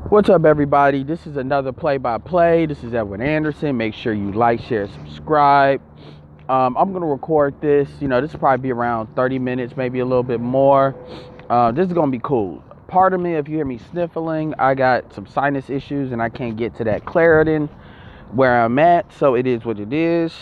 What's up, everybody? This is another play-by-play. This is Edwin Anderson. Make sure you like, share, subscribe. I'm going to record this. This will probably be around 30 minutes, maybe a little bit more. This is going to be cool. Pardon me if you hear me sniffling. I got some sinus issues, and I can't get to that Claritin where I'm at, so it is what it is.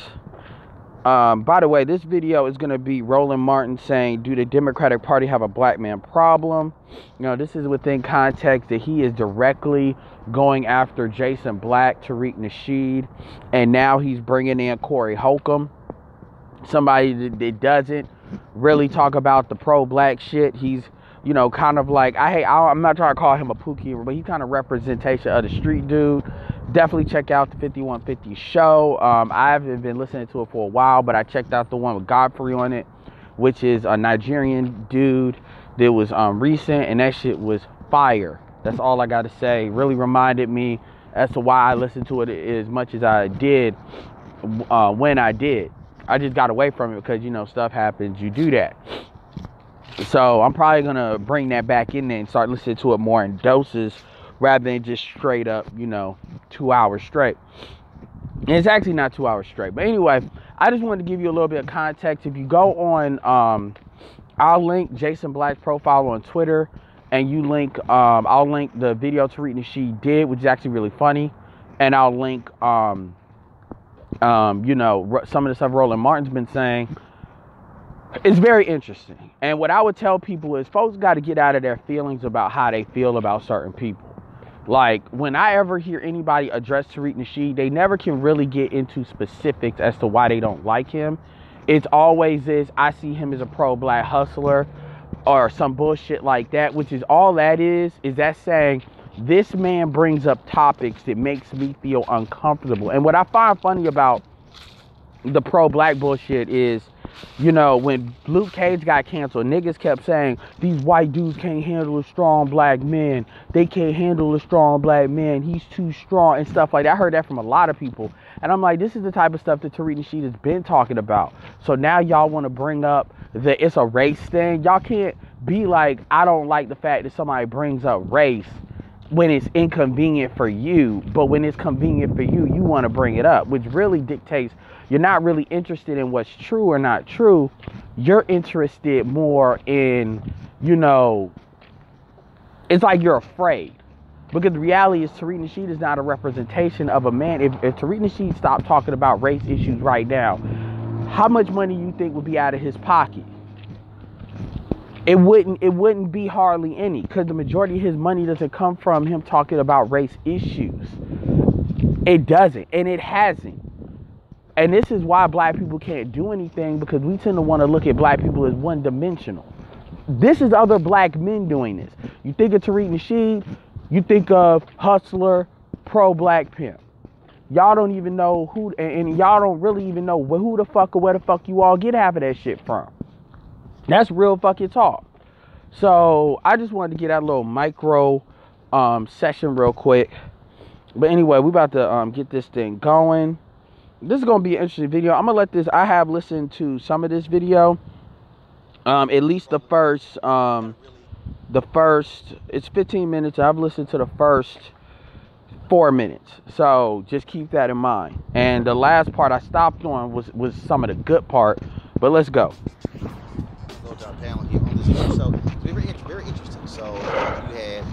By the way, this video is going to be Roland Martin saying, do the Democratic Party have a black man problem? This is within context that he is directly going after Jason Black, TARIQ NASHEED, and now he's bringing in Corey Holcomb, somebody that doesn't really talk about the pro-black shit. He's, kind of like, I'm not trying to call him a pookie, but he's kind of representation of the street dude. Definitely check out the 5150 show. I haven't been listening to it for a while, but I checked out the one with Godfrey on it, which is a Nigerian dude that was recent, and that shit was fire. That's all I got to say. Really reminded me as to why I listened to it as much as I did when I did. I just got away from it because, stuff happens. You do that. So I'm probably going to bring that back in there and start listening to it more in doses rather than just straight up, 2 hours straight. And it's actually not 2 hours straight. But anyway, I just wanted to give you a little bit of context. If you go on, I'll link Jason Black's profile on Twitter, and I'll link the video TARIQ NASHEED did, which is actually really funny. And I'll link, some of the stuff Roland Martin's been saying. It's very interesting. And what I would tell people is folks got to get out of their feelings about how they feel about certain people. Like, when I ever hear anybody address TARIQ NASHEED, they never can really get into specifics as to why they don't like him. It's always this, I see him as a pro-black hustler or some bullshit like that, which is all that is that saying this man brings up topics that makes me feel uncomfortable. And what I find funny about the pro-black bullshit is, when Luke Cage got canceled, niggas kept saying, these white dudes can't handle a strong black man. They can't handle a strong black man. He's too strong and stuff like that. I heard that from a lot of people. And I'm like, this is the type of stuff that TARIQ NASHEED has been talking about. So now y'all want to bring up that it's a race thing. Y'all can't be like, I don't like the fact that somebody brings up race when it's inconvenient for you. But when it's convenient for you, you want to bring it up, which really dictates you're not really interested in what's true or not true. You're interested more in, it's like you're afraid. Because the reality is TARIQ NASHEED is not a representation of a man. If TARIQ NASHEED stopped talking about race issues right now, how much money you think would be out of his pocket? It wouldn't be hardly any, because the majority of his money doesn't come from him talking about race issues. It doesn't, and it hasn't. And this is why black people can't do anything, because we tend to want to look at black people as one-dimensional. This is other black men doing this. You think of TARIQ NASHEED, you think of hustler, pro-black pimp. Y'all don't even know who, and y'all don't really even know who the fuck or where the fuck you all get half of that shit from. That's real fucking talk. So I just wanted to get that little micro session real quick. But anyway, we about to get this thing going. This is going to be an interesting video. I'm going to I have listened to some of this video. At least the first, it's 15 minutes. I've listened to the first 4 minutes. So just keep that in mind. And the last part I stopped on was some of the good part. But let's go. Go to our panel here on this episode. So very interesting. So you had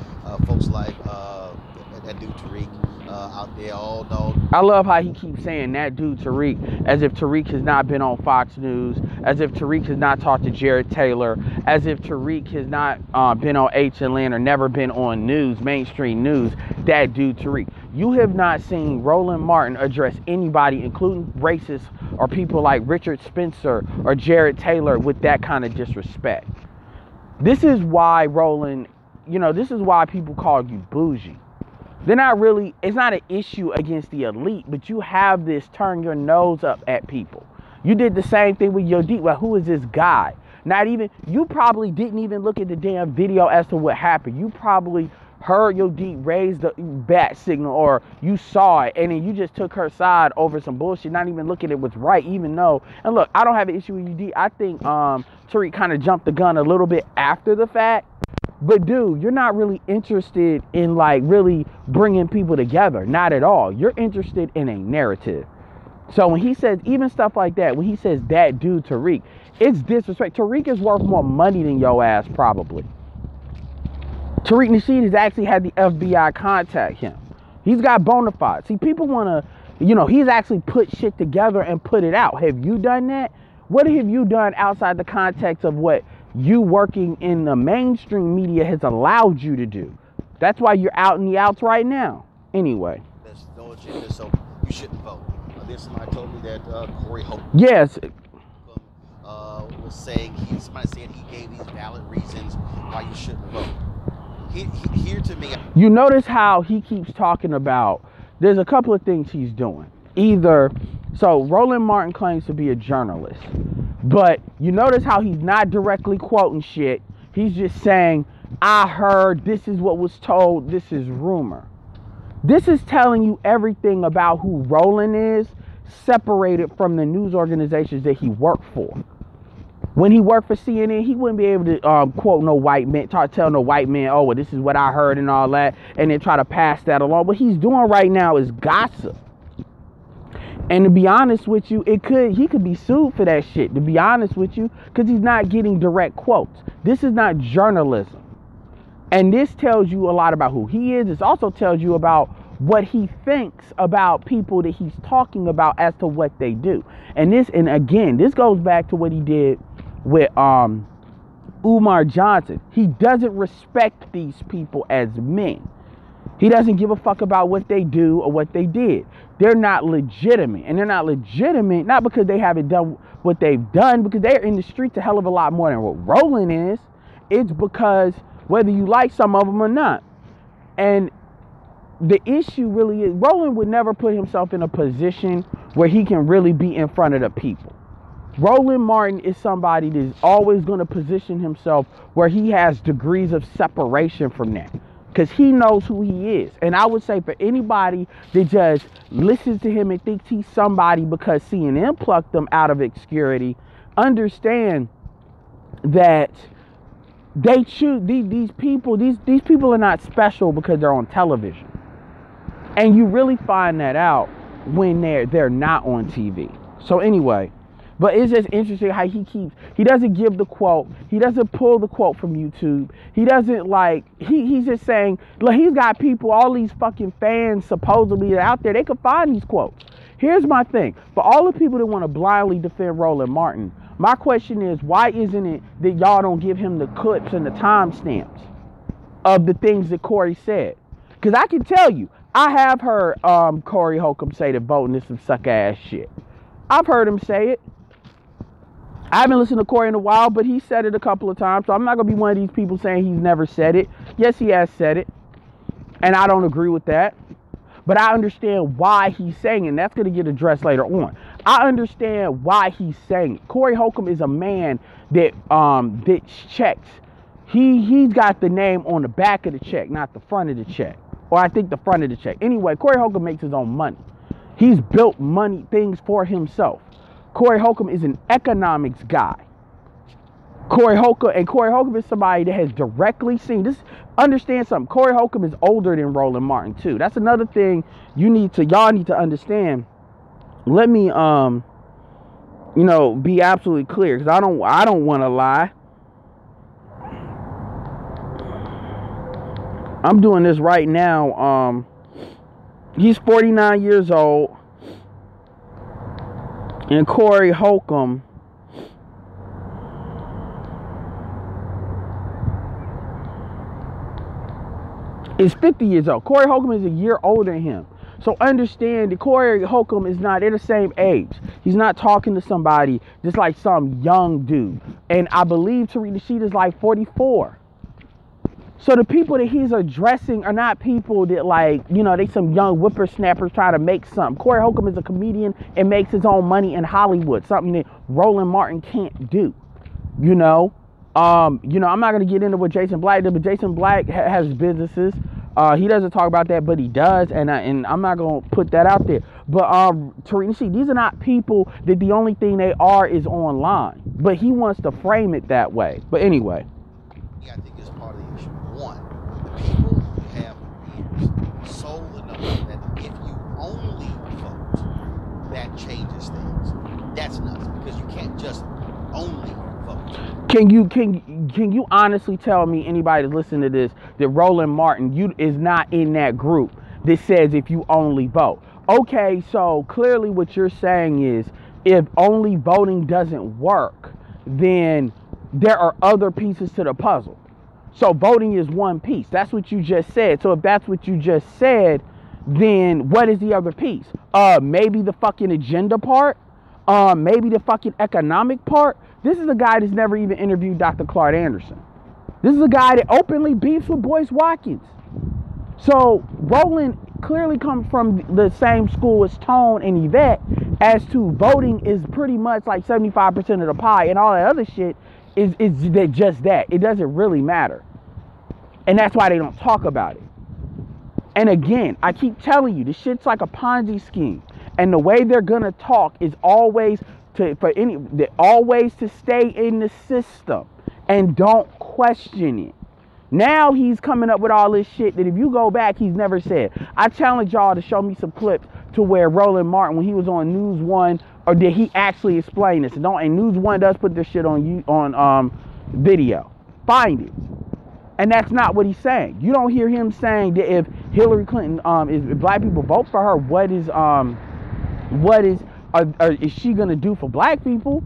folks like that dude TARIQ out there all know. I love how he keeps saying that dude TARIQ, as if TARIQ has not been on Fox News, as if TARIQ has not talked to Jared Taylor, as if TARIQ has not been on HLN or never been on news, mainstream news. That dude TARIQ. You have not seen Roland Martin address anybody, including racists or people like Richard Spencer or Jared Taylor, with that kind of disrespect. This is why Roland, this is why people call you bougie. They're not really, it's not an issue against the elite, but you have this turn your nose up at people. You did the same thing with Yo D. Well, who is this guy? You probably didn't even look at the damn video as to what happened. You probably heard Yo D raise the bat signal, or you saw it, and then you just took her side over some bullshit, not even looking at what's right, even though, and look, I don't have an issue with Yo D. I think TARIQ kind of jumped the gun a little bit after the fact. But dude, you're not really interested in like really bringing people together. Not at all. You're interested in a narrative. So when he says even stuff like that, when he says that dude TARIQ, it's disrespect. TARIQ is worth more money than your ass probably. TARIQ NASHEED has actually had the FBI contact him. He's got bona fides. See, people want to, you know, he's actually put shit together and put it out. Have you done that? What have you done outside the context of what you working in the mainstream media has allowed you to do? That's why you're out in the outs right now. Anyway. There's no agenda, so you shouldn't vote. There's somebody told me that Corey Hope yes. Was saying, somebody said he gave these valid reasons why you shouldn't vote. Here to me. You notice how he keeps talking about, there's a couple of things he's doing. Either, so Roland Martin claims to be a journalist, but you notice how he's not directly quoting shit. He's just saying, I heard, this is what was told, this is rumor. This is telling you everything about who Roland is, separated from the news organizations that he worked for. When he worked for CNN, he wouldn't be able to quote no white man, tell no white man, oh, well, this is what I heard and all that, and then try to pass that along. What he's doing right now is gossip. And to be honest with you, he could be sued for that shit, to be honest with you, because he's not getting direct quotes. This is not journalism. And this tells you a lot about who he is. This also tells you about what he thinks about people that he's talking about as to what they do. And again, this goes back to what he did with Umar Johnson. He doesn't respect these people as men. He doesn't give a fuck about what they do or what they did. They're not legitimate. And they're not legitimate not because they haven't done what they've done, because they're in the streets a hell of a lot more than what Roland is. It's because whether you like some of them or not. And the issue really is, Roland would never put himself in a position where he can really be in front of the people. Roland Martin is somebody that's always going to position himself where he has degrees of separation from that, because he knows who he is. And I would say for anybody that just listens to him and thinks he's somebody because CNN plucked them out of obscurity, understand that they choose these people are not special because they're on television. And you really find that out when they're not on TV. So anyway, but it's just interesting how he doesn't give the quote. He doesn't pull the quote from YouTube. He doesn't he's just saying, look, he's got people, all these fucking fans supposedly out there, they could find these quotes. Here's my thing. For all the people that want to blindly defend Roland Martin, my question is, why isn't it that y'all don't give him the clips and the timestamps of the things that Corey said? Because I can tell you, I have heard Corey Holcomb say that voting is some suck-ass shit. I've heard him say it. I haven't listened to Corey in a while, but he said it a couple of times, so I'm not going to be one of these people saying he's never said it. Yes, he has said it, and I don't agree with that. But I understand why he's saying it, and that's going to get addressed later on. I understand why he's saying it. Corey Holcomb is a man that checks. He's got the name on the back of the check, not the front of the check. Or I think the front of the check. Anyway, Corey Holcomb makes his own money. He's built things for himself. Corey Holcomb is an economics guy. Corey Holcomb is somebody that has directly seen this. Understand something. Corey Holcomb is older than Roland Martin too. That's another thing y'all need to understand. Let me be absolutely clear, because I don't want to lie. I'm doing this right now. He's 49 years old, and Corey Holcomb is 50 years old. Corey Holcomb is a year older than him. So understand that Corey Holcomb is not, they're the same age. He's not talking to somebody just like some young dude. And I believe TARIQ NASHEED is like 44. So the people that he's addressing are not people that they some young whippersnappers trying to make something. Corey Holcomb is a comedian and makes his own money in Hollywood, something that Roland Martin can't do. I'm not going to get into what Jason Black did, but Jason Black has businesses. He doesn't talk about that, but he does, and I'm not going to put that out there. But TARIQ NASHEED, these are not people that the only thing they are is online. But he wants to frame it that way. But anyway. Yeah, I think it's part of the issue. Can you honestly tell me, anybody that's listening to this, that Roland Martin is not in that group that says if you only vote? Okay, so clearly what you're saying is if only voting doesn't work, then there are other pieces to the puzzle. So voting is one piece. That's what you just said. So if that's what you just said, then what is the other piece? Maybe the fucking agenda part? Maybe the fucking economic part? This is a guy that's never even interviewed Dr. Clark Anderson. This is a guy that openly beefs with Boyce Watkins. So Roland clearly comes from the same school as Tone and Yvette as to voting is pretty much like 75% of the pie, and all that other shit is just that. It doesn't really matter. And that's why they don't talk about it. And again, I keep telling you, this shit's like a Ponzi scheme. And the way they're gonna talk is always to stay in the system and don't question it. Now he's coming up with all this shit that if you go back, he's never said. I challenge y'all to show me some clips to where Roland Martin, when he was on News One, or did he actually explain this? And News One does put this shit on video. Find it. And that's not what he's saying. You don't hear him saying that if Hillary Clinton, if black people vote for her, is she gonna do for black people?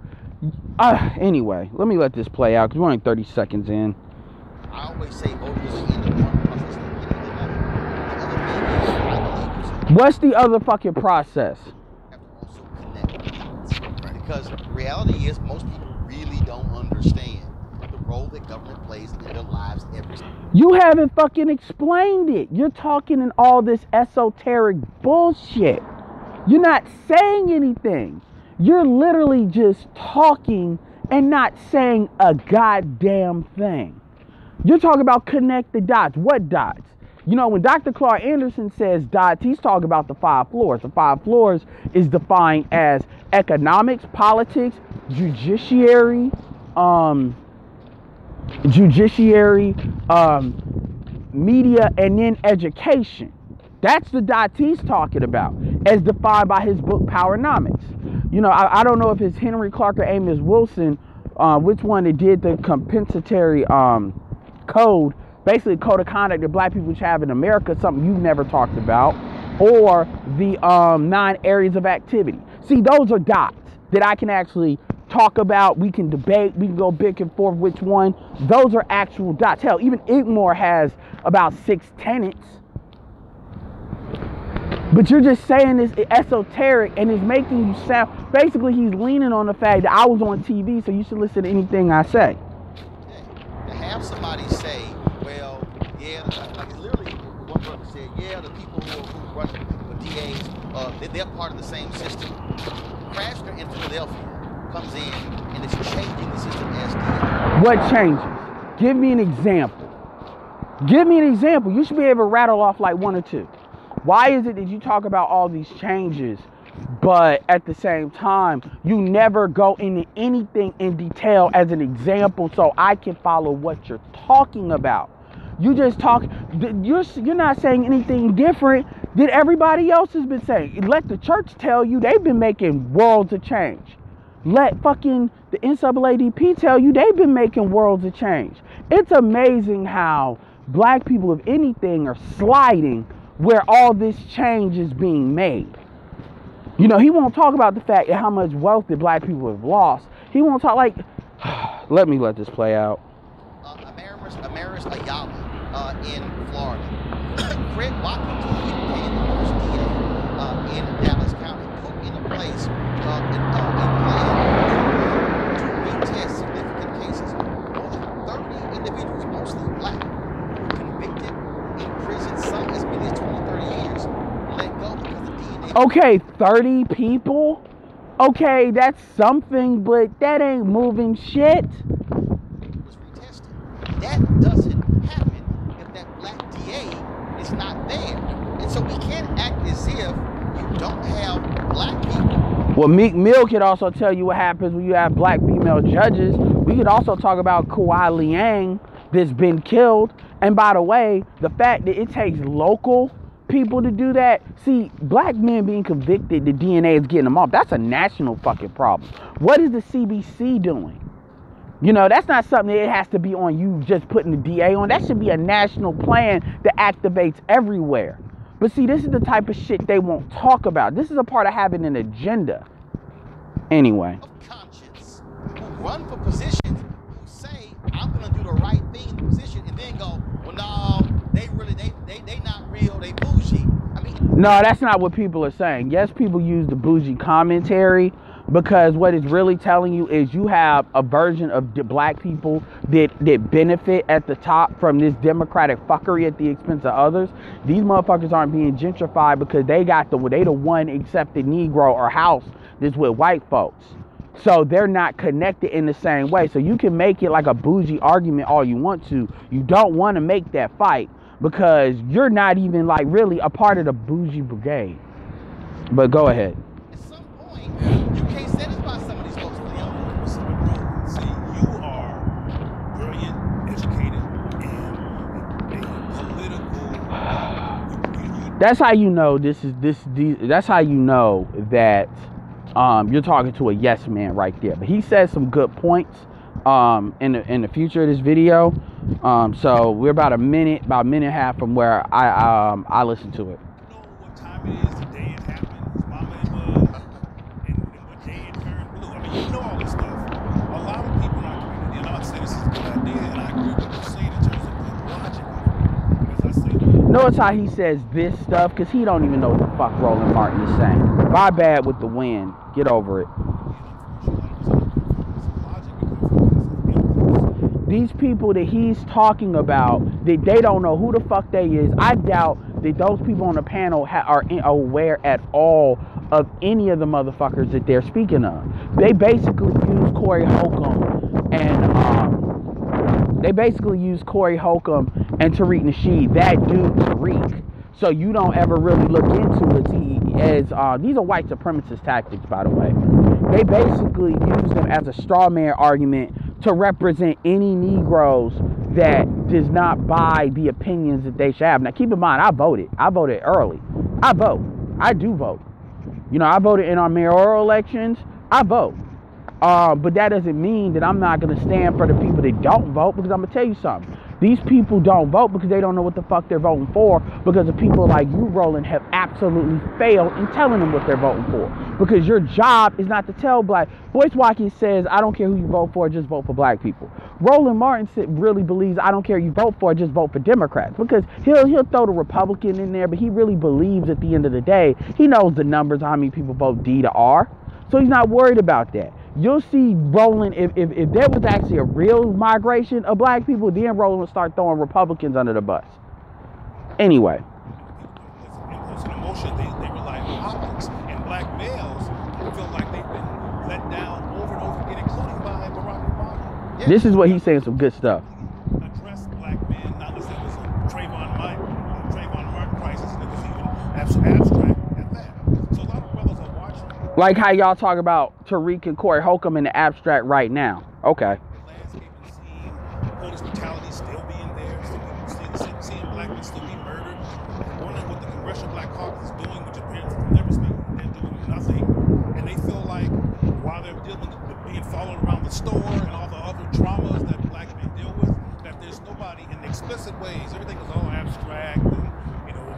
Anyway, let me let this play out because we're only 30 seconds in. I always say voting is the end of one process. What's the other fucking process? You have to also connect the dots, right? Because the reality is most people really don't understand the role that government plays in their lives every day. You haven't fucking explained it. You're talking in all this esoteric bullshit. You're not saying anything. You're literally just talking and not saying a goddamn thing. You're talking about connect the dots. What dots? You know, when Dr. Clark Anderson says dots, he's talking about the 5 floors. The 5 floors is defined as economics, politics, judiciary, media, and then education. That's the dots he's talking about, as defined by his book, Powernomics. You know, I don't know if it's Henry Clark or Amos Wilson, which one that did the compensatory code, basically code of conduct that black people should have in America, something you've never talked about, or the 9 areas of activity. See, those are dots that I can actually talk about. We can debate, we can go back and forth which one. Those are actual dots. Hell, even Igmore has about 6 tenets. But you're just saying this esoteric, and it's making you sound, basically he's leaning on the fact that I was on TV, so you should listen to anything I say. To have somebody say, well, yeah, like literally one brother said, yeah, the people who run the DAs, they're part of the same system. Krasner in Philadelphia comes in and it's changing the system as DA. What changes? Give me an example. Give me an example. You should be able to rattle off like 1 or 2. Why is it that you talk about all these changes, but at the same time, you never go into anything in detail as an example so I can follow what you're talking about? You just talk, you're not saying anything different that everybody else has been saying. Let the church tell you they've been making worlds of change. Let fucking the NAACP tell you they've been making worlds of change. It's amazing how black people, if anything, are sliding where all this change is being made. You know, he won't talk about the fact that how much wealth that black people have lost. He won't talk like, let me let this play out. Amaris Ayala in Florida. Fred Watkins, who became the first DA in Dallas County, put in place to retest significant cases. More than 30 individuals, mostly black, were convicted in prison, some as many as 20, 30 years, let go because of DNA. Okay, 30 people? Okay, that's something, but that ain't moving shit. Was retested. That doesn't happen if that black DA is not there. And so we can't act as if you don't have black people. Well, Meek Mill could also tell you what happens when you have black female judges. We could also talk about Kawhi Liang that's been killed. And by the way, the fact that it takes local people to do that. See, black men being convicted, the DNA is getting them off. That's a national fucking problem. What is the CBC doing? You know, that's not something that it has to be on you just putting the DA on. That should be a national plan that activates everywhere. But see, this is the type of shit they won't talk about. This is a part of having an agenda. Anyway. Of conscience who run for positions who say, I'm going to do the right thing in the position, and then go, well, no, they not real, they bougie. I mean, no, that's not what people are saying. Yes, people use the bougie commentary, because what it's really telling you is you have a version of black people that benefit at the top from this democratic fuckery at the expense of others. These motherfuckers aren't being gentrified because they the one accepted Negro or house that's with white folks. So they're not connected in the same way. So you can make it like a bougie argument all you want to. You don't want to make that fight because you're not even like really a part of the bougie brigade. But go ahead. At some point, you can't satisfy some of these folks, Leon. See, you are brilliant, educated, and a political. That's how you know that's how you know that you're talking to a yes man right there. But he says some good points in the future of this video. So we're about a minute and a half from where I listened to it. You know what time it is, the day it happened, his mama and and what day it turned blue. I mean, you know all this stuff. A lot of people in our community, and I would say this is a good idea, and I agree with what you're saying in terms of the logic of it. Because I say, notice how he says this stuff, because he don't even know what the fuck Roland Martin is saying. My bad with the wind. Get over it. These people that he's talking about, that they don't know who the fuck they is. I doubt that those people on the panel are aware at all of any of the motherfuckers that they're speaking of. They basically use Corey Holcomb and TARIQ NASHEED, that dude TARIQ. So you don't ever really look into it as these are white supremacist tactics, by the way. They basically use them as a straw man argument to represent any Negroes that does not buy the opinions that they should have. Now, keep in mind, I voted early. I vote. I do vote. You know, I voted in our mayoral elections. I vote. But that doesn't mean that I'm not going to stand for the people that don't vote, because I'm going to tell you something. These people don't vote because they don't know what the fuck they're voting for, because of people like you, Roland, have absolutely failed in telling them what they're voting for. Because your job is not to tell black. Boyce Watkins says, I don't care who you vote for, just vote for black people. Roland Martin really believes, I don't care who you vote for, just vote for Democrats. Because he'll throw the Republican in there, but he really believes at the end of the day, he knows the numbers of how many people vote D to R. So he's not worried about that. You'll see Roland, if there was actually a real migration of black people, then Roland would start throwing Republicans under the bus. Anyway. Impulse and emotion, they rely on optics. And black males feel like they've been let down over and over again, including by Barack Obama. Yeah. This is what he's saying, some good stuff. Address black men, not unless it was a Trayvon Martin crisis, and it was even abstract at that. So a lot of brothers are watching. Like how y'all talk about TARIQ and Corey Holcomb in the abstract right now. Okay. The landscape and seeing police brutality still being there, seeing black men still be murdered, wondering what the Congressional Black Caucus is doing, which apparently from their perspective, they're doing nothing. And they feel like while they're dealing with being followed around the store and all the other traumas that black men deal with, that there's nobody in explicit ways. Everything is all abstract, and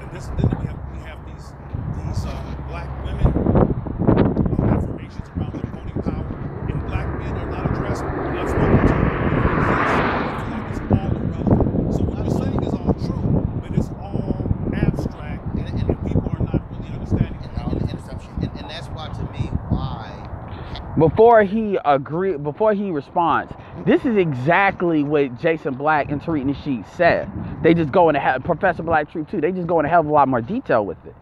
and this. Then we have these black women. Affirmations around their voting power, and black men are not addressed, they're not spoken to, they don't exist. I feel like it's all irrelevant. So what you're saying is all true, but it's all abstract, and people are not really understanding it. And that's why, to me, why. Before he responds, this is exactly what Jason Black and TARIQ NASHEED said. They just go into Professor Black Truth too. They just go into a hell of a lot more detail with it.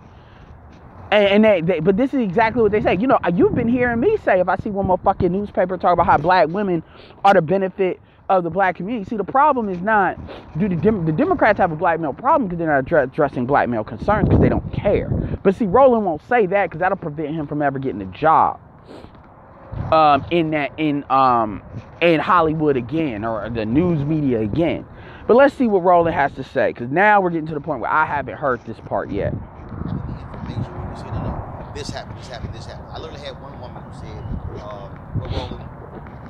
But this is exactly what they say. You know, you've been hearing me say, if I see one more fucking newspaper talk about how black women are the benefit of the black community. See, the problem is not, the Democrats have a black male problem because they're not addressing black male concerns because they don't care. But see, Roland won't say that because that'll prevent him from ever getting a job in Hollywood again, or the news media again. But let's see what Roland has to say, because now we're getting to the point where I haven't heard this part yet. This happened. I literally had one woman who said, well, Roland,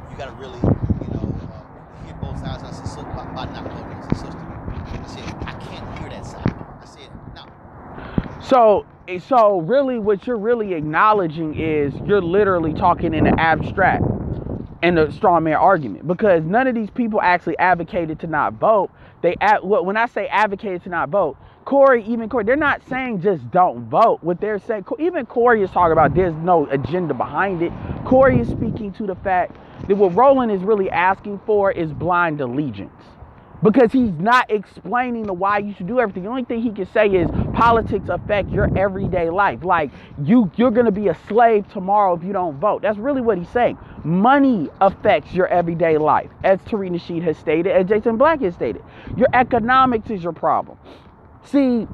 you got to really, both sides. I said, so by not voting, I said, sister, I said, I can't hear that side. I said, no. So really what you're really acknowledging is you're literally talking in the abstract in the straw man argument, because none of these people actually advocated to not vote. When I say advocated to not vote, Corey, they're not saying just don't vote. What they're saying, even Corey is talking about there's no agenda behind it. Corey is speaking to the fact that what Roland is really asking for is blind allegiance. Because he's not explaining the why you should do everything. The only thing he can say is politics affect your everyday life. Like, you're going to be a slave tomorrow if you don't vote. That's really what he's saying. Money affects your everyday life, as TARIQ NASHEED has stated, as Jason Black has stated. Your economics is your problem. See,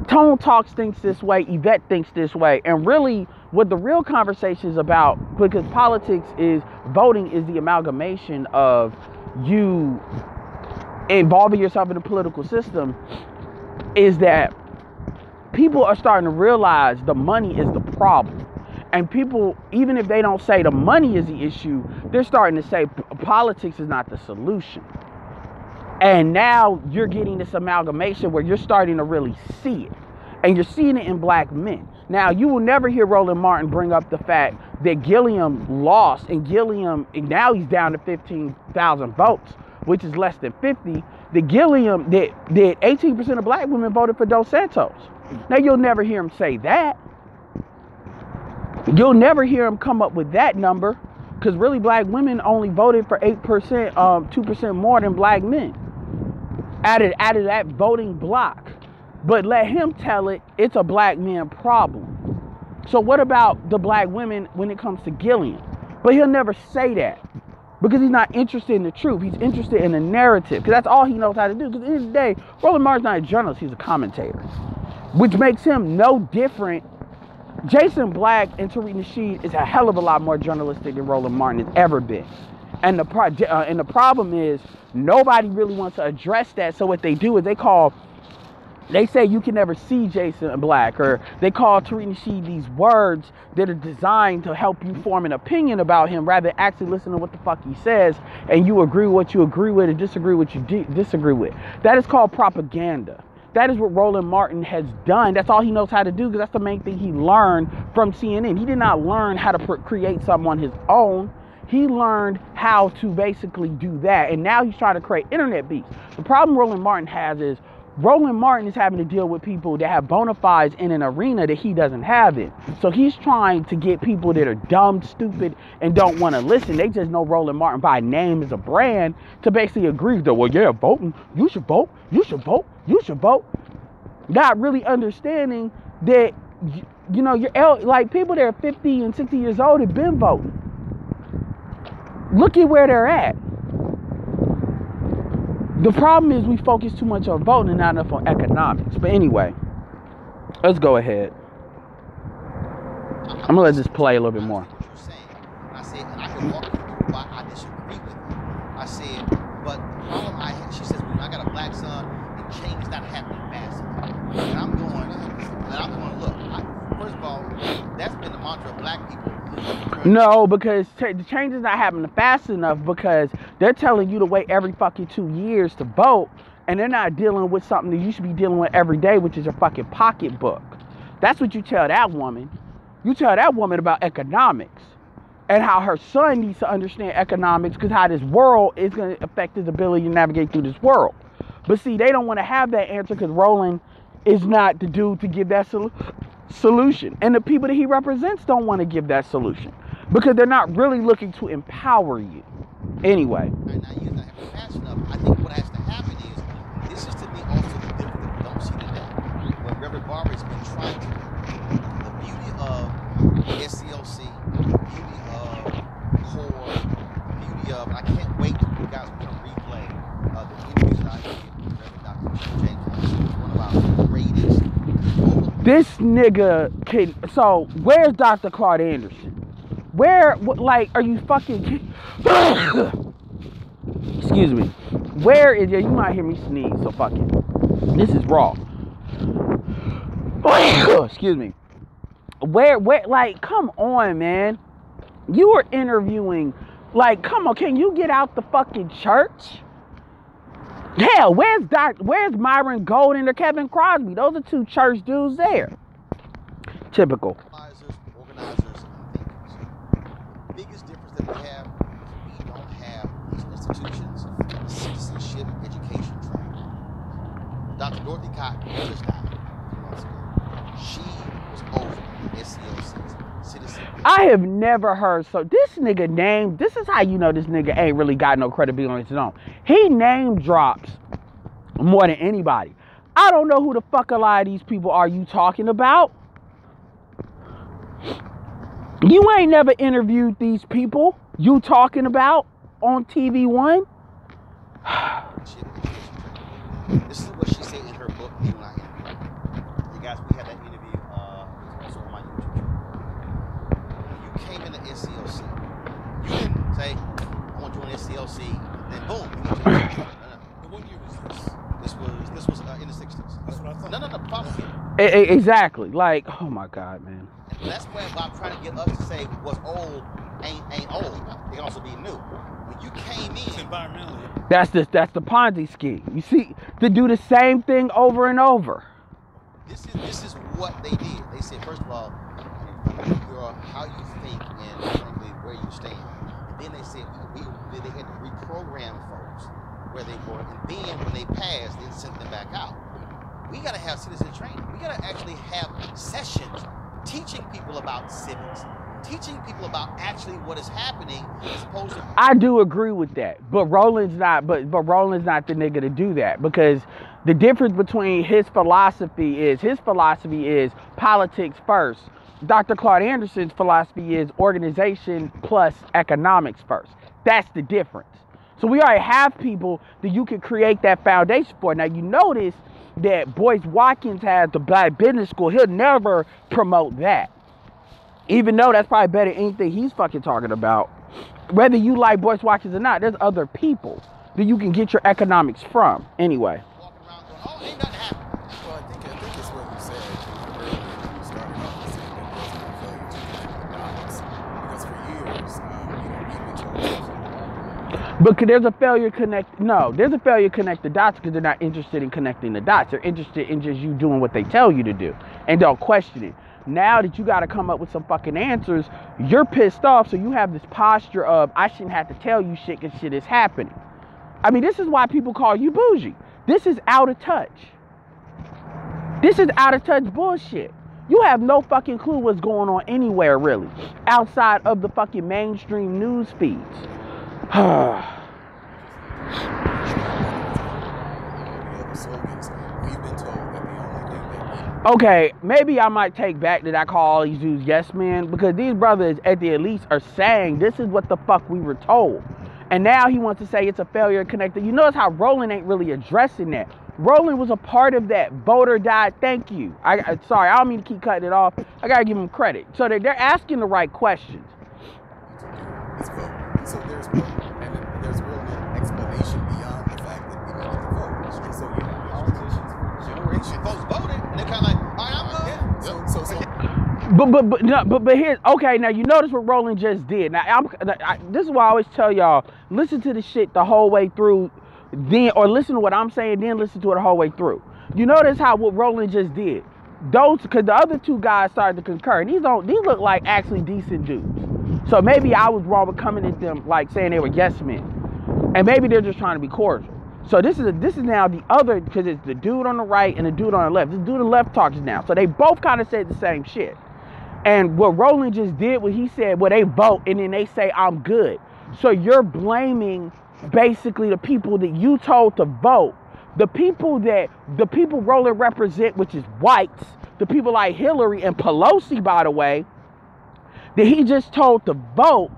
Tone Talks thinks this way, Yvette thinks this way, and really what the real conversation is about, because politics is, voting is the amalgamation of you involving yourself in the political system, is that people are starting to realize the money is the problem. And people, even if they don't say the money is the issue, they're starting to say politics is not the solution. And now you're getting this amalgamation where you're starting to really see it. And you're seeing it in black men. Now, you will never hear Roland Martin bring up the fact that Gilliam lost, and Gilliam, and now he's down to 15,000 votes, which is less than 50. That Gilliam, that 18% of black women voted for Dos Santos. Now, you'll never hear him say that. You'll never hear him come up with that number, because really black women only voted for 8%, 2% more than black men out of that voting block. But let him tell it, it's a black man problem. So what about the black women when it comes to Gilliam? But he'll never say that, because he's not interested in the truth. He's interested in the narrative, because that's all he knows how to do. Because at the end of the day, Roland Martin's not a journalist, he's a commentator, which makes him no different. Jason Black and TARIQ NASHEED is a hell of a lot more journalistic than Roland Martin has ever been. And the problem is nobody really wants to address that. So what they do is they say you can never see Jason Black, or they call TARIQ NASHEED these words that are designed to help you form an opinion about him, rather than actually listen to what the fuck he says, and you agree with what you agree with and disagree with what you disagree with. That is called propaganda. That is what Roland Martin has done. That's all he knows how to do, because that's the main thing he learned from CNN. He did not learn how to create something on his own. He learned how to basically do that, and now he's trying to create internet beats. The problem Roland Martin has is Roland Martin is having to deal with people that have bona fides in an arena that he doesn't have it. So he's trying to get people that are dumb, stupid, and don't want to listen. They just know Roland Martin by name as a brand to basically agree that, well, yeah, voting, you should vote, you should vote, you should vote. Not really understanding that, you know, like people that are 50 and 60 years old have been voting. Look at where they're at. The problem is we focus too much on voting and not enough on economics. But anyway, let's go ahead. I'm gonna let this play a little bit more. I said, and I can walk you through why I disagree with you. I said, but the problem she says, when I got a black son, and change is not happening fast enough. And I'm going, look, first of all, that's been the mantra of black people. No, because the change is not happening fast enough, because they're telling you to wait every fucking 2 years to vote, and they're not dealing with something that you should be dealing with every day, which is your fucking pocketbook. That's what you tell that woman. You tell that woman about economics and how her son needs to understand economics, because how this world is going to affect his ability to navigate through this world. But see, they don't want to have that answer, because Roland is not the dude to give that solution. And the people that he represents don't want to give that solution, because they're not really looking to empower you. Anyway. Right, now you're not having fast enough. I think what has to happen is, this is to me also the difference that we don't see today. When Reverend Barber has been trying to, the beauty of SCLC, the beauty of CORE, the beauty of, and I can't wait till you guys put on replay the interviews that I did with Reverend Dr. James, one of our greatest. This nigga can, so where's Dr. Claude Anderson? Where, like, are you fucking, excuse me, where is, you might hear me sneeze, so fuck it. This is raw. Excuse me. Where, like, come on, man. You are interviewing Like, come on, can you get out the fucking church? Hell, where's Myron Golden or Kevin Crosby? Those are two church dudes there. Typical. Organizers, and thinkers. The biggest difference that we have is we don't have these institutions, citizenship, education training. Dr. Dorothy Cotton just died a few months ago. She was over the SCLC's citizen. I have never heard this nigga named. This is how you know this nigga ain't really got no credibility on his own. He name drops more than anybody. I don't know who the fuck a lot of these people are you talking about. You ain't never interviewed these people you talking about on TV One. This is what she said in her book, You and I Interview. You guys, we had that interview also on my YouTube channel. When you came in the SCLC, you didn't say, I want to join SCLC, and then boom, you went to the What year was this? This was in the 60s. That's what I thought. No, follow me. Exactly. Like, oh my God, man. And that's why I'm trying to get us to say what's old ain't old. It can also be new. When you came It's in, environmentally. That's the Ponzi scheme. You see, to do the same thing over and over. this is what they did. They said, first of all, how you think and frankly where you stand. And then they said they had to reprogram folks where they were, and then when they passed, they sent them back out. We got to have citizen training. We got to actually have sessions teaching people about civics, teaching people about actually what is happening as opposed to. I do agree with that, but Roland's not. But Roland's not the nigga to do that, because the difference between his philosophy is politics first. Dr. Claude Anderson's philosophy is organization plus economics first. That's the difference. So we already have people that you can create that foundation for. Now you notice that Boyce Watkins has the Black Business School. He'll never promote that, even though that's probably better than anything he's fucking talking about. Whether you like Boyce Watkins or not, there's other people that you can get your economics from. Anyway. Walking around going, oh, ain't nothing happening. Well, I think it's what you said earlier when you started off and saying that there's no failure to connect the dots. Because for years, we've been told. But there's a failure there's a failure to connect the dots because they're not interested in connecting the dots. They're interested in just you doing what they tell you to do, and don't question it. Now that you got to come up with some fucking answers, you're pissed off, so you have this posture of, I shouldn't have to tell you shit because shit is happening. I mean, this is why people call you bougie. This is out of touch. This is out of touch bullshit. You have no fucking clue what's going on anywhere, really, outside of the fucking mainstream news feeds. Okay, maybe I might take back that I call all these dudes yes men, because these brothers at the least are saying this is what the fuck we were told. And now he wants to say it's a failure connected. You notice how Roland ain't really addressing that. Roland was a part of that voter died. Thank you. Sorry, I don't mean to keep cutting it off. I gotta give him credit. So they're asking the right questions. It's vote. So there's vote, and there's really an explanation beyond the fact that we needed to vote. And so you have politicians for generations. Folks voted, and they're kind of like, all right, I'm good. Yeah. But here's okay. Now you notice what Roland just did. Now this is why I always tell y'all: listen to the shit the whole way through, then or listen to what I'm saying, then listen to it the whole way through. You notice how what Roland just did? Because the other two guys started to concur, and these look like actually decent dudes. So maybe I was wrong with coming at them like saying they were yes men, and maybe they're just trying to be cordial. So this is now the other, because it's the dude on the right and the dude on the left. This dude on the left talks now, so they both kind of said the same shit. And what Roland just did, what he said, well, they vote and then they say I'm good. So you're blaming basically the people that you told to vote, the people Roland represent, which is whites, the people like Hillary and Pelosi, by the way, that he just told to vote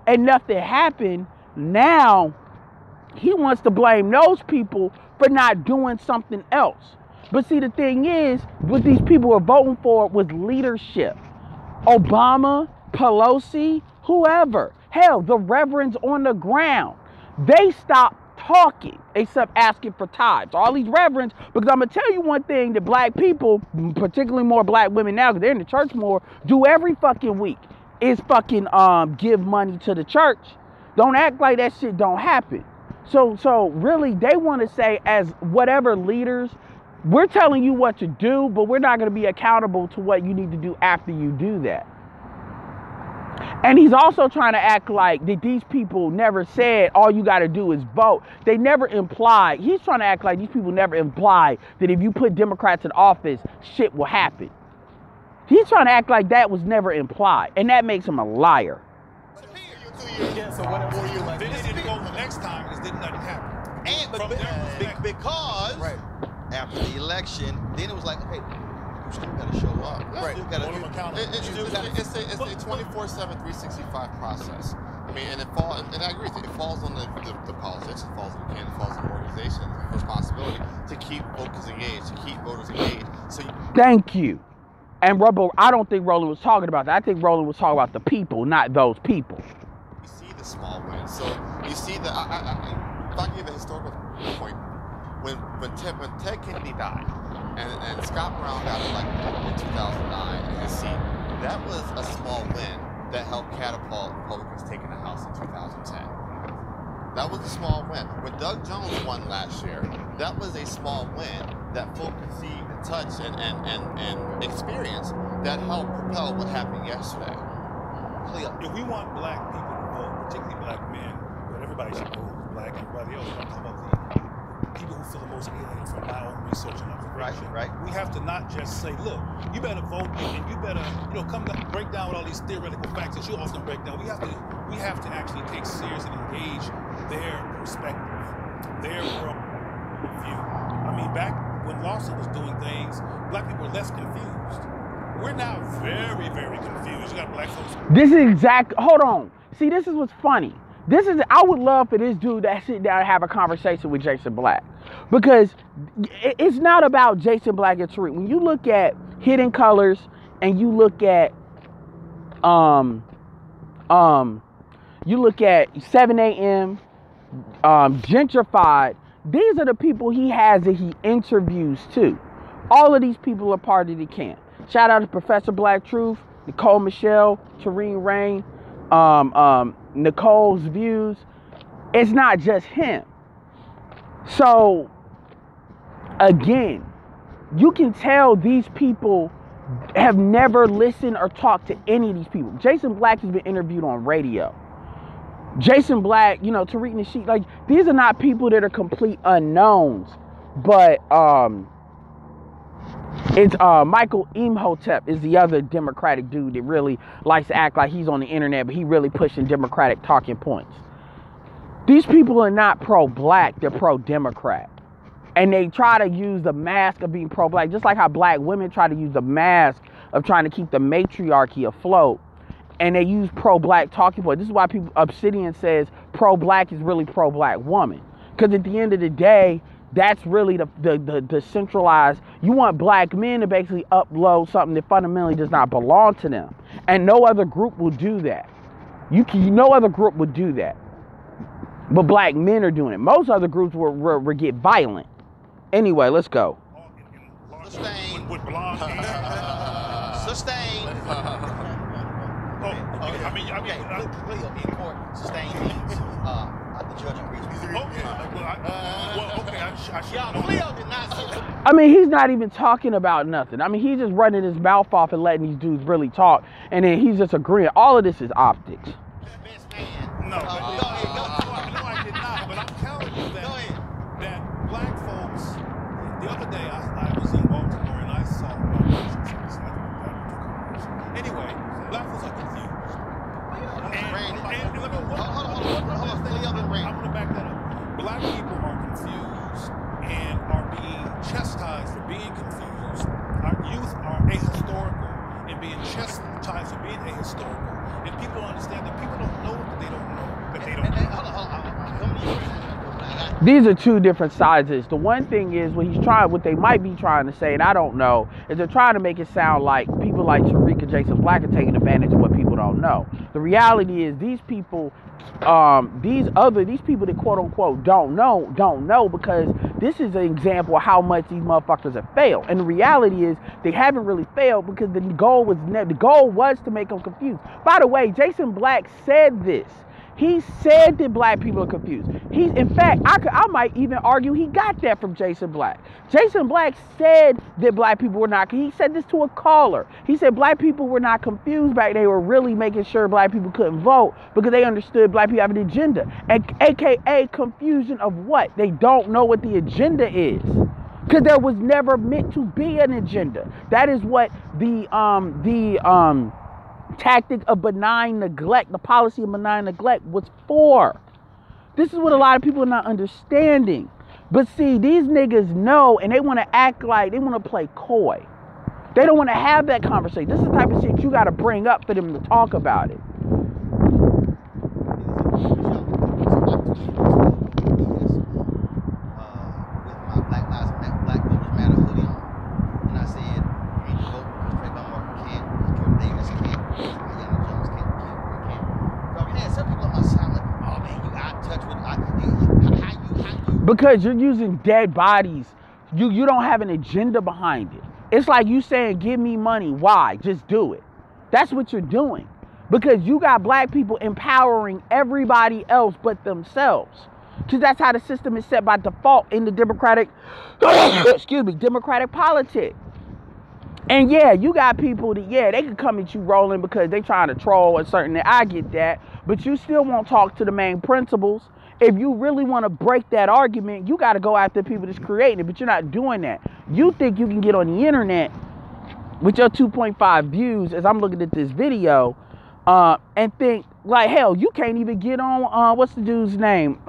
and nothing happened. Now he wants to blame those people for not doing something else. But see, the thing is, what these people were voting for was leadership. Obama, Pelosi, whoever. Hell, the reverends on the ground. They stopped talking except asking for tithes. All these reverends, because I'm going to tell you one thing that black people, particularly more black women now, because they're in the church more, do every fucking week is fucking give money to the church. Don't act like that shit don't happen. So really, they want to say, as whatever leaders, we're telling you what to do, but we're not going to be accountable to what you need to do after you do that. And he's also trying to act like that these people never said all you got to do is vote. They never implied. He's trying to act like these people never implied that if you put Democrats in office, shit will happen. He's trying to act like that was never implied, and that makes him a liar. Yeah, so what were you like? Then they didn't go the next time because didn't nothing happen. And because after the election, then it was like, okay, you still got to show up. Right. You still got to Hold them accountable. It's a 24/7, 365 process. I mean, and I agree with you. It falls on the politicians, it falls on the candidate, it falls on the organization, responsibility to keep voters engaged, to keep voters engaged. So thank you. And I don't think Roland was talking about that. I think Roland was talking about the people, not those people. You see the small wins. So you see the. If I give a historical point, when Ted Kennedy died, and Scott Brown got elected in 2009 in his seat, that was a small win that helped catapult Republicans taking the House in 2010. That was a small win. When Doug Jones won last year, that was a small win that folk could see and touch and experience that helped propel what happened yesterday. If we want black people to vote, particularly black men, but everybody should vote, black and everybody else, I'm talking about the people who feel the most alien from my own research and observation. Right. We have to not just say, look, you better vote and you better, come down, break down with all these theoretical facts that you often break down. We have to actually take serious and engage their perspective, their world view. I mean, back when Lawson was doing things, black people were less confused. We're now very, very confused. You got black folks. This is hold on. See, this is what's funny. I would love for this dude to sit down and have a conversation with Jason Black. Because it's not about Jason Black and TARIQ. When you look at Hidden Colors and you look at 7 a.m., Gentrified, these are the people he has that he interviews too. All of these people are part of the camp. Shout out to Professor Black Truth, Nicole Michelle, Tareen Rain, Nicole's Views. It's not just him. So, again, you can tell these people have never listened or talked to any of these people. Jason Black has been interviewed on radio. Jason Black, Tariq Nasheed, like, these are not people that are complete unknowns. But it's Michael Imhotep is the other Democratic dude that really likes to act like he's on the internet, but he really pushing Democratic talking points. These people are not pro-black, they're pro-Democrat. And they try to use the mask of being pro-black, just like how black women try to use the mask of trying to keep the matriarchy afloat. And they use pro-black talking points. This is why Obsidian says pro-black is really pro-black woman. Because at the end of the day, that's really the centralized. You want black men to basically upload something that fundamentally does not belong to them. And no other group will do that. No other group would do that. But black men are doing it. Most other groups will get violent. Anyway, let's go. Sustain. With blonde hair. Sustain. Okay. In court, sustain means the judge agrees with you. Cleo did not say. I mean, he's not even talking about nothing. I mean, he's just running his mouth off and letting these dudes really talk, and then he's just agreeing. All of this is optics. Best man. No, go ahead. No, I did not. But I'm telling you that black folks. The other day, I was in Baltimore and I saw. Anyway, black folks are confused. And let me I'm going to back that up. Black people are confused and are being chastised for being confused. Our youth are ahistorical and being chastised for being ahistorical. And people don't understand that people don't know that they don't know that they don't know. These are two different sides of this. The one thing is what they might be trying to say, and I don't know, is they're trying to make it sound like people like TARIQ and Jason Black are taking advantage of what people don't know. The reality is these people that quote unquote don't know because this is an example of how much these motherfuckers have failed. And the reality is they haven't really failed because the goal was to make them confused. By the way, Jason Black said this. He said that black people are confused. In fact, I might even argue he got that from Jason Black. Jason Black said that black people were not, he said this to a caller. He said black people were not confused back. They were really making sure black people couldn't vote because they understood black people have an agenda. And AKA confusion of what? They don't know what the agenda is. Because there was never meant to be an agenda. That is what the tactic of benign neglect, the policy of benign neglect was for. This is what a lot of people are not understanding. But see, these niggas know, and they want to act like, they want to play coy. They don't want to have that conversation. This is the type of shit you got to bring up for them to talk about it. Because you're using dead bodies. You don't have an agenda behind it. It's like you saying, give me money. Why? Just do it. That's what you're doing. Because you got black people empowering everybody else but themselves. Because that's how the system is set by default in the democratic, democratic politics. And yeah, you got people that, yeah, they can come at you Roland because they trying to troll a certain, I get that. But you still won't talk to the main principles. If you really want to break that argument, you got to go after people that's creating it, but you're not doing that. You think you can get on the internet with your 2.5 views as I'm looking at this video and think, like, hell, you can't even get on, what's the dude's name?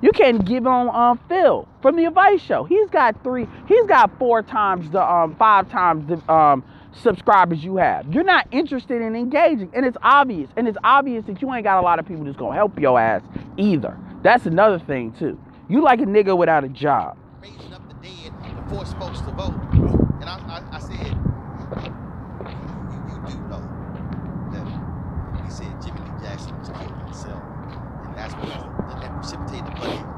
You can't get on Phil from the Advice Show. He's got 4 times the, 5 times the subscribers you have. You're not interested in engaging, and it's obvious. And it's obvious that you ain't got a lot of people that's going to help your ass either. That's another thing, too. You like a nigga without a job. Raising up the dead to force folks to vote. And I said, you do know that he said Jimmy Lee Jackson was killed himself. And that's what that precipitated the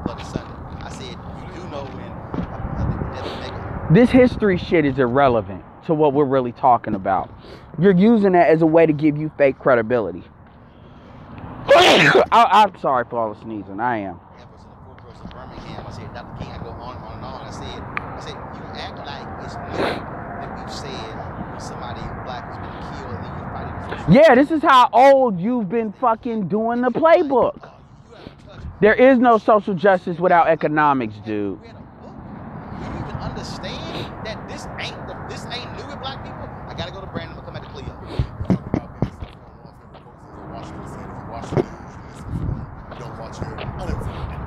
bloody Sunday. I said, you do know when the death of Megan. This history shit is irrelevant to what we're really talking about. You're using that as a way to give you fake credibility. I'm sorry for all the sneezing. I am. I said, Dr. King, I go on and on. I said, you act like it's new that we've said when somebody black has been killed and then you're fighting. Yeah, this is how old you've been fucking doing the playbook. There is no social justice without economics, dude. Do you even understand that this ain't new with black people? I gotta go to Brandon. I'm gonna come back to Cleo.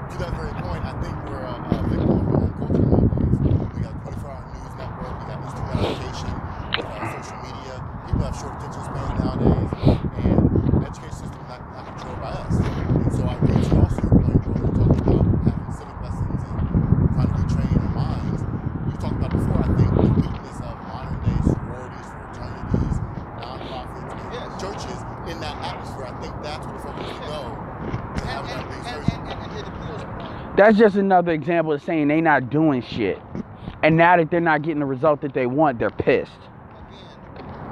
To that very point, I think we're a victim of our own culture nowadays. We got 24-hour news network, we got instant gratification with social media. People have short attention span nowadays, and the education system is not controlled by us. And so I think you also your point where we're talking about having civic lessons and trying to retrain our minds. You talked about before, I think, the weakness of modern day sororities, fraternities, nonprofits, and churches in that atmosphere. I think that's where the focus should go. That's just another example of saying they not doing shit. And now that they're not getting the result that they want, they're pissed.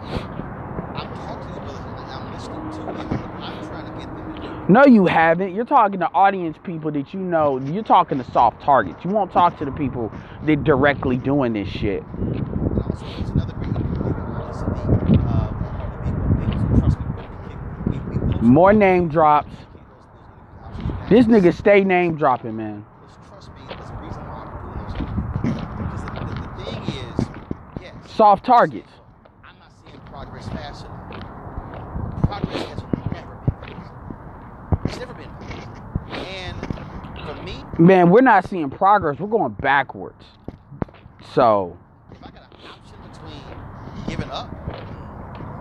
I'm talking to you, I'm listening to you. I'm trying to get them to do. No, you haven't. You're talking to audience people that you know. You're talking to soft targets. You won't talk to the people that directly doing this shit. Also, there's another great more name drops. This nigga stay name dropping, man. Trust me, there's a reason why I'm doing those things. Because the thing is, yes. Soft targets. I'm not seeing progress fast enough. Progress has never been fast. It's never been fast. And for me, man, we're not seeing progress. We're going backwards. So if I got an option between giving up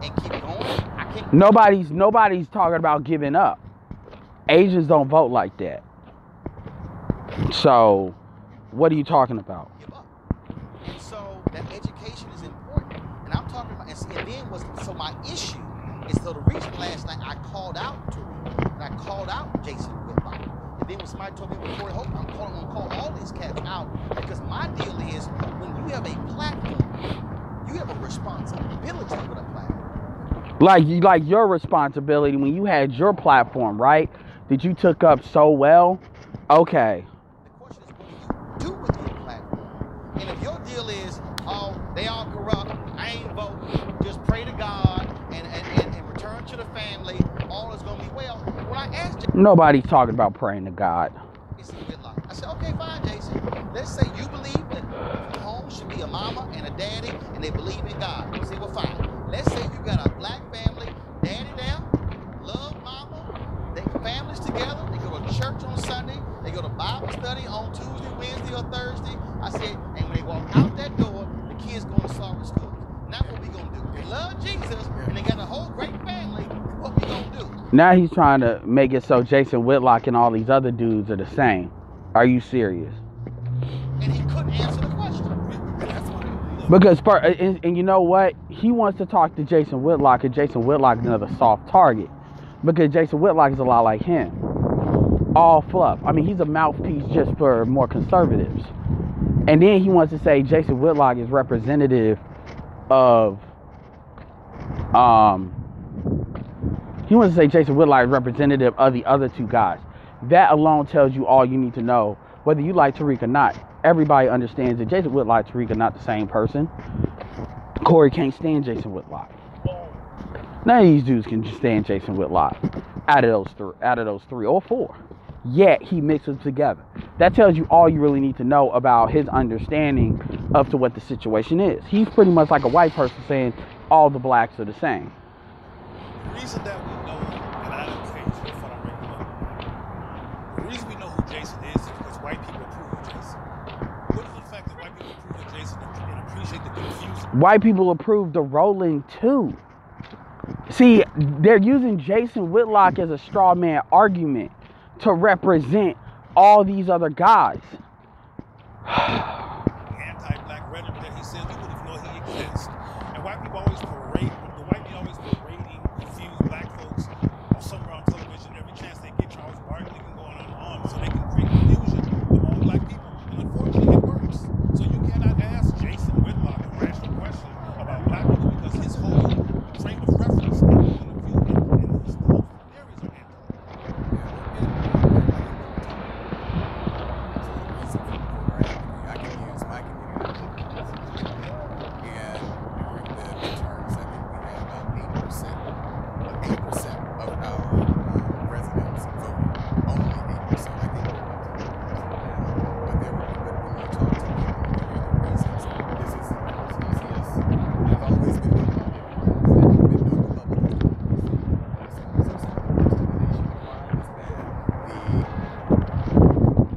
and keep going, I can't. Nobody's talking about giving up. Asians don't vote like that. So, what are you talking about? Give up. And so that education is important. And I'm talking about, and then so my issue is, so the reason last night I called out TARIQ and I called out Jason Whitlock. And then when somebody told me with Corey Hope, I'm going to call all these cats out, because my deal is, when you have a platform, you have a responsibility with a platform. Like your responsibility when you had your platform, right? that you took up so well, okay. The question is, what do you do with your platform? And if your deal is, oh, they all corrupt, I ain't voting, just pray to God and return to the family, all is going to be well. When I asked you, Nobody's talking about praying to God. I said, okay, fine, Jason. Let's say you believe that home should be a mama and a daddy, and they believe in God. I said, well, fine. Let's say you got a black family, daddy there, love mama, they families together, they go to church on Sunday, they go to Bible study on Tuesday, Wednesday, or Thursday. I said, and when they walk out that door, the kids going to sorry schools. Now what we gonna do? They love Jesus, and they got a whole great family. What we gonna do? Now he's trying to make it so Jason Whitlock and all these other dudes are the same. Are you serious? And he couldn't answer the question. Because, and you know what? He wants to talk to Jason Whitlock, and Jason Whitlock is another soft target. Because Jason Whitlock is a lot like him. All fluff. I mean, he's a mouthpiece just for more conservatives. And then he wants to say Jason Whitlock is representative of, he wants to say Jason Whitlock is representative of the other two guys. That alone tells you all you need to know. Whether you like TARIQ or not, everybody understands that Jason Whitlock and TARIQ are not the same person. Corey can't stand Jason Whitlock. None of these dudes can stand Jason Whitlock out of those three or four. Yet he mixes them together. That tells you all you really need to know about his understanding of to what the situation is. He's pretty much like a white person saying all the blacks are the same. The reason that we know, and I don't care if I'm right now, the reason we know who Jason is because white people approve of Jason. What is the fact that white people approve of Jason and appreciate the confusion? White people approve the Roland too. See, they're using Jason Whitlock as a straw man argument to represent all these other guys. Anti-black rhetoric that he says, you wouldn't even know he exists. And white people always parade, the white people always parading confused black folks on somewhere on television. Every chance they get, Charles Barkley can go on and on so they can create confusion among black people. And unfortunately, it works. So you cannot ask Jason Whitlock a rational question about black people because his whole frame of reference and point of view and his whole theories are anti.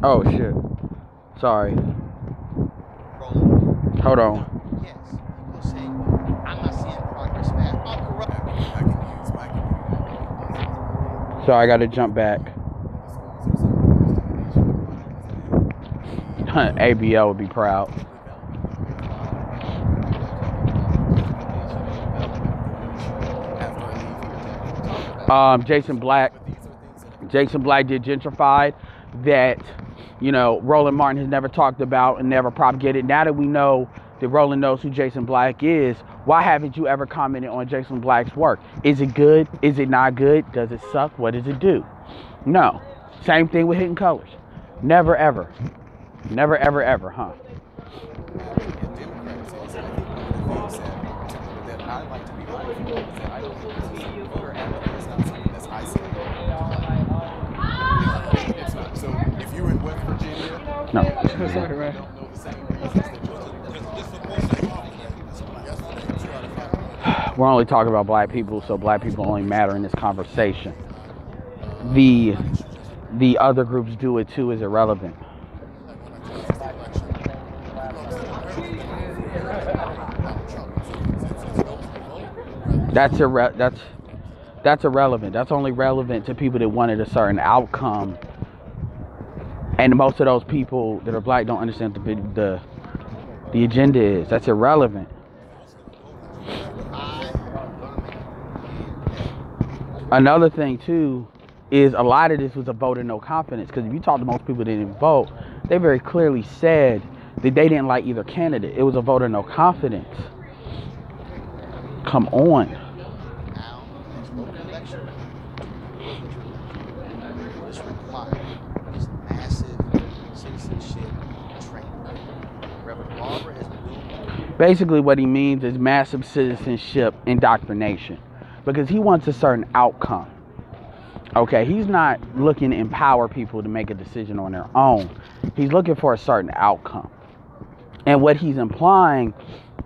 Oh shit. Sorry. Roland. Hold on. Yes. People say, I'm not seeing progress fast. I'm corrupt. I can use my community. Sorry, I gotta jump back. ABL would be proud. Jason Black did Gentrified, that, you know, Roland Martin has never talked about and never propagated. Now that we know that Roland knows who Jason Black is, why haven't you ever commented on Jason Black's work? Is it good? Is it not good? Does it suck? What does it do? No. Same thing with Hidden Colors. Never ever. Never ever ever, huh? No. We're only talking about black people, so black people only matter in this conversation. The other groups do it too is irrelevant. That's irrelevant. That's only relevant to people that wanted a certain outcome. And most of those people that are black don't understand the agenda is. That's irrelevant. Another thing too is a lot of this was a vote of no confidence, because if you talk to most people that didn't vote, they very clearly said that they didn't like either candidate. It was a vote of no confidence. Come on. what's required is massive citizenship training. Reverend Barber has been doing. Basically, what he means is massive citizenship indoctrination, because he wants a certain outcome. Okay, he's not looking to empower people to make a decision on their own. He's looking for a certain outcome. And what he's implying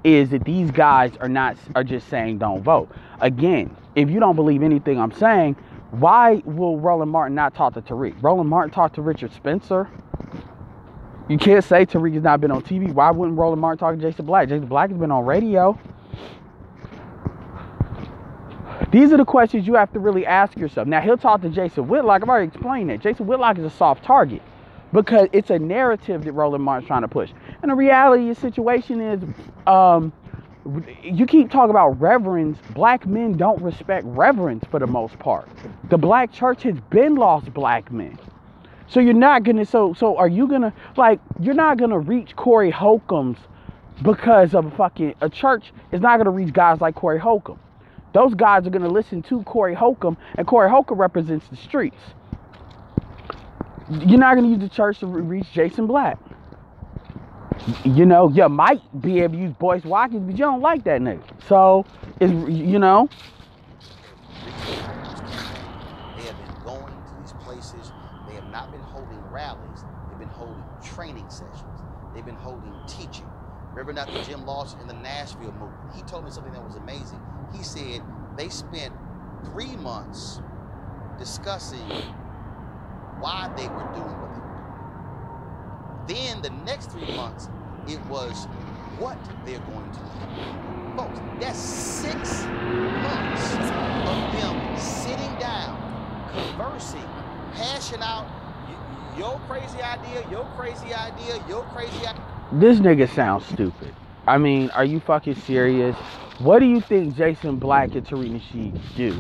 is that these guys are just saying don't vote. Again, if you don't believe anything I'm saying, why will Roland Martin not talk to TARIQ? Roland Martin talked to Richard Spencer. You can't say TARIQ has not been on TV. Why wouldn't Roland Martin talk to Jason Black? Jason Black has been on radio. These are the questions you have to really ask yourself. Now, he'll talk to Jason Whitlock. I've already explained that. Jason Whitlock is a soft target because it's a narrative that Roland Martin's trying to push. And the reality of the situation is, you keep talking about reverends. Black men don't respect reverends for the most part. The black church has been lost black men. So you're not going to, so are you going to, like, you're not going to reach Corey Holcomb's because of a church is not going to reach guys like Corey Holcomb. Those guys are going to listen to Corey Holcomb, and Corey Holcomb represents the streets. You're not going to use the church to reach Jason Black. You know, you might be able to use Boyce Watkins, but you don't like that nigga. So, it's, you know. They have been going to these places. They have not been holding rallies. They've been holding training sessions. They've been holding teaching. Reverend Dr. Jim Lawson in the Nashville movement, he told me something that was amazing. He said they spent 3 months discussing why they were doing what they were doing. Then the next 3 months, it was what they're going to do. Folks, that's 6 months of them sitting down, conversing, hashing out your crazy idea, your crazy idea, your crazy idea. This nigga sounds stupid. I mean, are you fucking serious? What do you think Jason Black and TARIQ NASHEED do?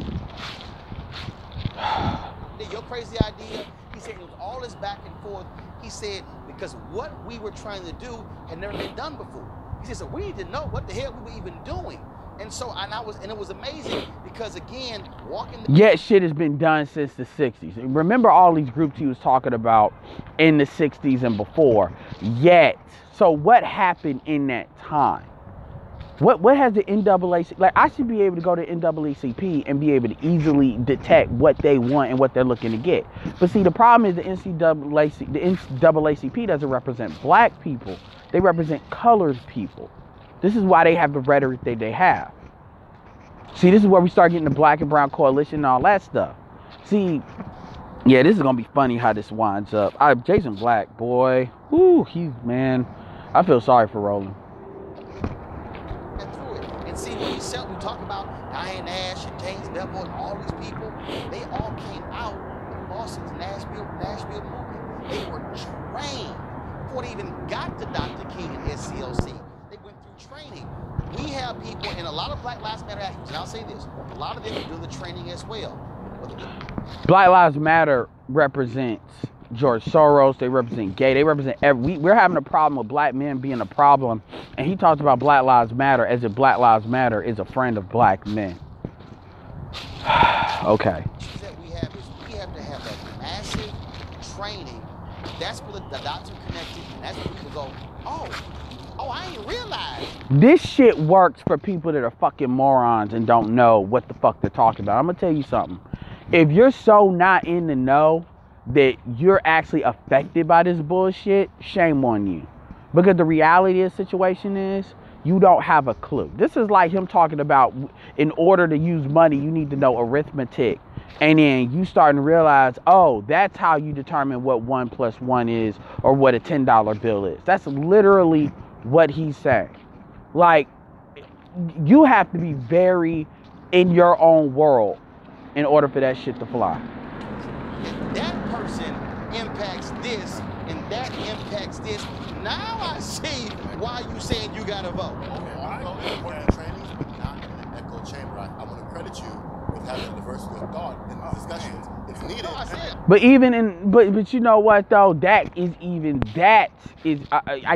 Your crazy idea, he said it was all this back and forth. He said, because what we were trying to do had never been done before. He said, so we need to know what the hell we were even doing. And so, and it was amazing because again, walking the... Yet shit has been done since the 60s. Remember all these groups he was talking about in the 60s and before. Yet, so what happened in that time? What has the NAACP, like I should be able to go to NAACP and be able to easily detect what they want and what they're looking to get. But see, the problem is the NAACP doesn't represent black people. They represent colored people. This is why they have the rhetoric that they have. See, this is where we start getting the black and brown coalition and all that stuff. See, yeah, this is going to be funny how this winds up. Jason Black, boy, whoo, man, I feel sorry for Roland. And see, when we talk about Diane Nash and James Bevel and all these people, they all came out in Boston's Nashville movement. They were trained before they even got to Dr. King and SCLC. They went through training. We have people, and a lot of Black Lives Matter activists, and I'll say this, a lot of them do the training as well. Black Lives Matter represents George Soros, they represent gay, they represent we're having a problem with black men being a problem, and he talks about Black Lives Matter as if Black Lives Matter is a friend of black men. Okay. That we have to have that massive training. That's where the dots are connected, and that's where people go, oh, I ain't realized. This shit works for people that are fucking morons and don't know what the fuck they're talking about. I'm gonna tell you something. If you're so not in the know that you're actually affected by this bullshit, shame on you. Because the reality of the situation is, you don't have a clue. This is like him talking about, in order to use money, you need to know arithmetic. And then you starting to realize, oh, that's how you determine what 1 + 1 is, or what a $10 bill is. That's literally what he's saying. Like, you have to be very in your own world in order for that shit to fly. That person impacts this, and that impacts this. Now I see why you saying you gotta vote. Okay, I know important trainings, but not in an echo chamber. I want to credit you with having a diversity of thought in the discussions. It's needed. No, I said. But even in, but you know what though? I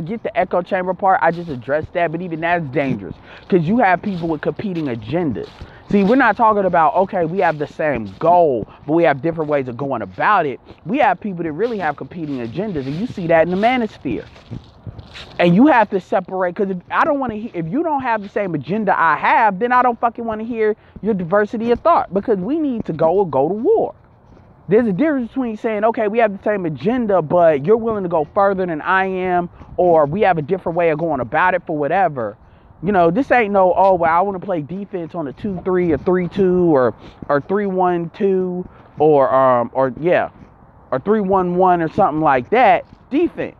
get the echo chamber part. I just addressed that, but even that's dangerous because you have people with competing agendas. See, we're not talking about, okay, we have the same goal, but we have different ways of going about it. We have people that really have competing agendas, and you see that in the manosphere. And you have to separate, because if you don't have the same agenda I have, then I don't fucking want to hear your diversity of thought, because we need to go to war. There's a difference between saying, okay, we have the same agenda, but you're willing to go further than I am, or we have a different way of going about it for whatever. You know, this ain't no, oh, well, I want to play defense on a 2-3 or 3-2 or 3-1-2 or 3-1-1 or something like that. Defense.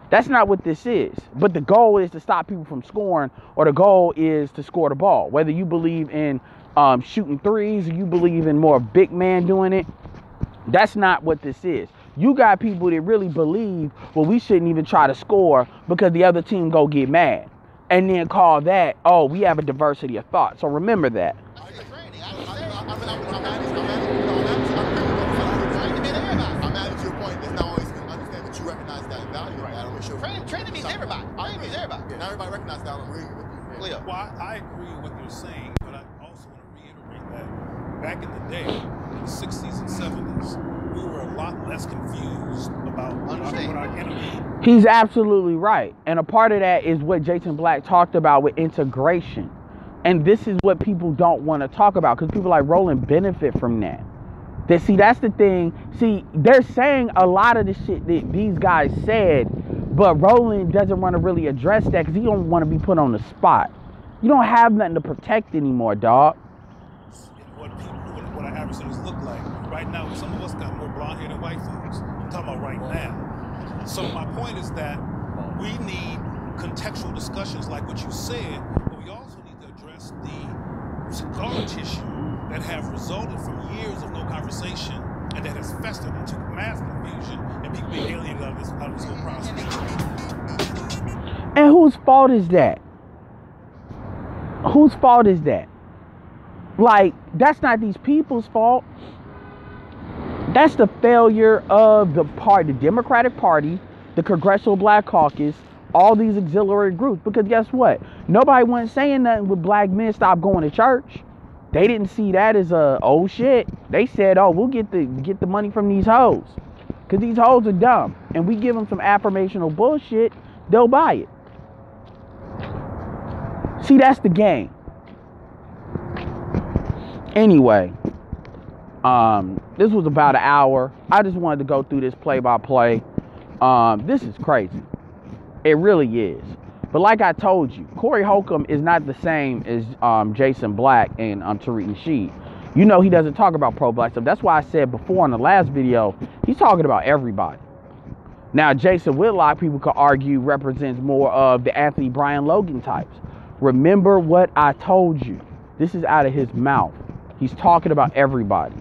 That's not what this is. But the goal is to stop people from scoring, or the goal is to score the ball. Whether you believe in shooting threes or you believe in more big man doing it, that's not what this is. You got people that really believe, well, we shouldn't even try to score because the other team go get mad. And then call that, oh, we have a diversity of thought. So remember that. I'm adding to your point. There's not always understand that you recognize that value. Right. Training means everybody. Training means everybody. Yeah, not everybody recognizes that. I'm agreeing with you. Well, I agree with what you're saying, but I also want to reiterate that back in the day, in the 60s and 70s, we were a lot less confused about what our enemy. He's absolutely right. And a part of that is what Jason Black talked about with integration. And this is what people don't want to talk about, because people like Roland benefit from that. See, that's the thing. See, they're saying a lot of the shit that these guys said, but Roland doesn't want to really address that because he don't want to be put on the spot. You don't have nothing to protect anymore, dog. What our adversaries look like. Right now, some of us got more blonde hair than white folks. I'm talking about right now. So my point is that we need contextual discussions like what you said, but we also need to address the scar tissue that have resulted from years of no conversation and that has festered into mass confusion and people being alienated out of this whole process. And whose fault is that? Whose fault is that? Like, that's not these people's fault. That's the failure of the Democratic Party, the Congressional Black Caucus, all these auxiliary groups. Because guess what? Nobody wasn't saying nothing with black men stop going to church. They didn't see that as oh shit. They said, oh, we'll get the money from these hoes. Because these hoes are dumb. And we give them some affirmational bullshit, they'll buy it. See, that's the game. Anyway, this was about an hour. I just wanted to go through this play-by-play. This is crazy. It really is. But like I told you, Corey Holcomb is not the same as Jason Black and TARIQ NASHEED. You know he doesn't talk about pro-black stuff. That's why I said before in the last video, he's talking about everybody. Now, Jason Whitlock, people could argue, represents more of the Anthony Brian Logan types. Remember what I told you. This is out of his mouth. He's talking about everybody.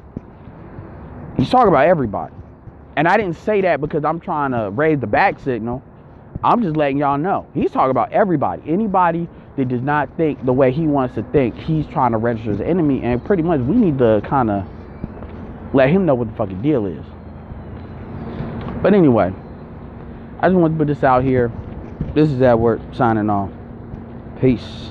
He's talking about everybody. And I didn't say that because I'm trying to raise the back signal. I'm just letting y'all know. He's talking about everybody. Anybody that does not think the way he wants to think, he's trying to register as an enemy. And pretty much we need to kind of let him know what the fucking deal is. But anyway, I just want to put this out here. This is Edward signing off. Peace.